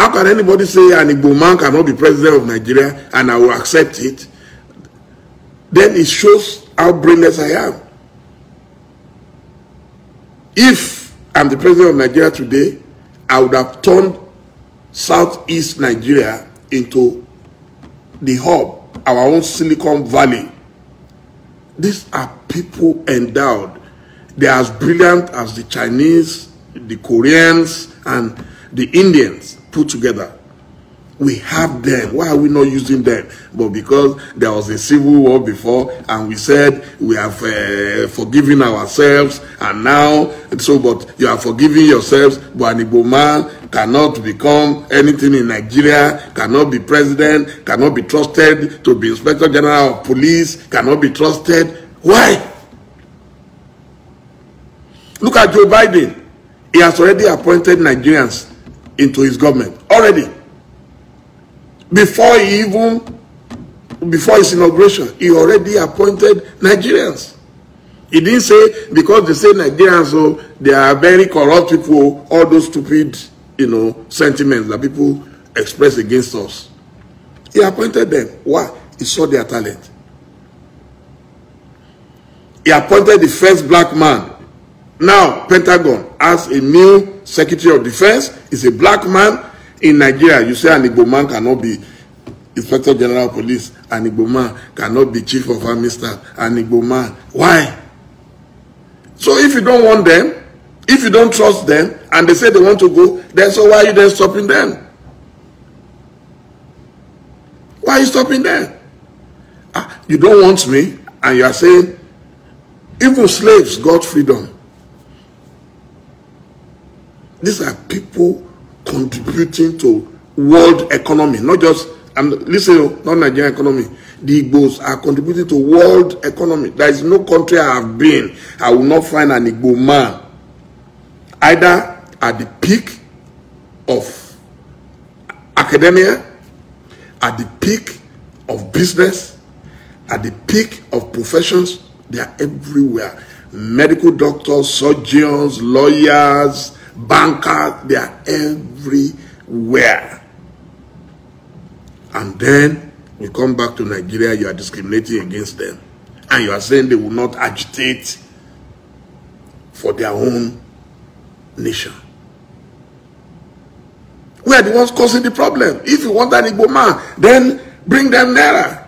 How can anybody say an Igbo man cannot be president of Nigeria and I will accept it? Then it shows how brainless I am. If I'm the president of Nigeria today, I would have turned Southeast Nigeria into the hub, our own Silicon Valley. These are people endowed. They are as brilliant as the Chinese, the Koreans, and the Indians put together. We have them. Why are we not using them? But because there was a civil war before, and we said we have forgiven ourselves, and now, but you are forgiving yourselves, but an Igbo man cannot become anything in Nigeria, cannot be president, cannot be trusted to be Inspector General of Police, cannot be trusted. Why? Look at Joe Biden. He has already appointed Nigerians into his government. Already. Before his inauguration, he already appointed Nigerians. He didn't say, because they say Nigerians, so they are very corrupt people, all those stupid, sentiments that people express against us. He appointed them. Why? He saw their talent. He appointed the first black man. Now, Pentagon has a new Secretary of Defense. He's a black man. In Nigeria, you say an Igbo man cannot be Inspector General of Police. An Igbo man cannot be Chief of Army Staff. An Igbo man. Why? So if you don't want them, if you don't trust them, and they say they want to go, then so why are you then stopping them? Why are you stopping them? You don't want me, and you are saying, even slaves got freedom. These are people contributing to world economy, not just, listen, not Nigerian economy. The Igbos are contributing to world economy. There is no country I have been, I will not find an Igbo man either at the peak of academia, at the peak of business, at the peak of professions. They are everywhere. Medical doctors, surgeons, lawyers, bankers, they are everywhere. And then we come back to Nigeria, you are discriminating against them. And you are saying they will not agitate for their own nation. We are the ones causing the problem. If you want an Igbo man, then bring them nearer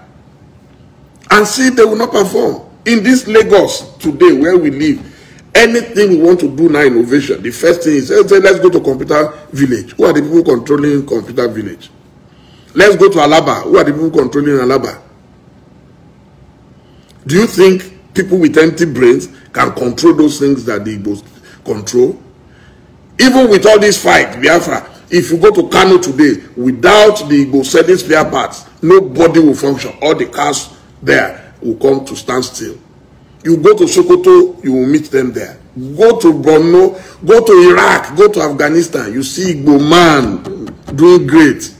and see if they will not perform. In this Lagos today where we live, anything we want to do now, innovation, the first thing is, let's go to Computer Village. Who are the people controlling Computer Village? Let's go to Alaba. Who are the people controlling Alaba? Do you think people with empty brains can control those things that the Igbos control? Even with all this fight, Biafra, if you go to Kano today, without the Igbo selling spare parts, nobody will function. All the cars there will come to stand still. You go to Sokoto, you will meet them there. Go to Borno, go to Iraq, go to Afghanistan, you see Igbo man doing great.